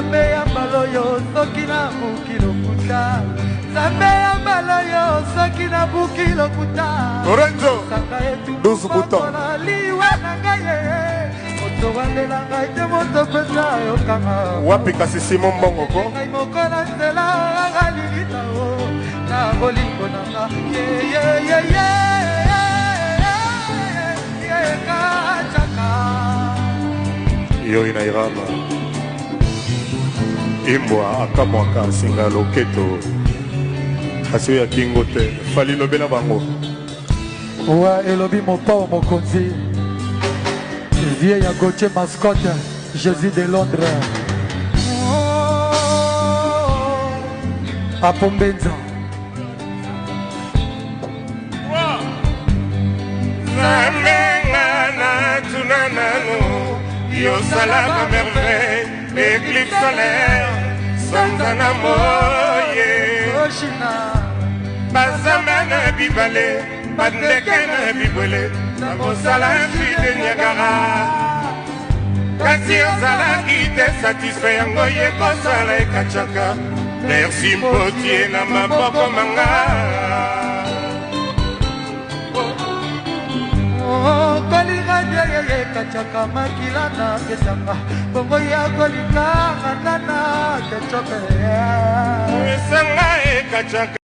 Zambe ya baloyo soki na bukilo kuta Zambe ya baloyo soki na bukilo kuta Lorenzo 12 boutons liwa na ngaye otowandela ngai te moto pesa yokanga wapi kasi Simon Mbongo ko ngai moko na nzela agalilita o na bolingo nanga kachaka yo inairama imbwa akamwaka singa loketo kasi ya kingo te fali lobela bango wa elobi mopao mokonzi vieille à Gauthier mascotte Jésus de Londres à Pombenza Zamengana tunanano yo salama merveille l'éclipse solaire sanzana moye Oshina bazamana bibale bandeke na bibole na mosala fide Niagara kasi ozalaki te satisfait yango ye kosala ekachaka merci mpotie na maboko manga kolinganya yeye kachaka makila na kesanga bongo ya kolinganga nana kechope esanga ekachaka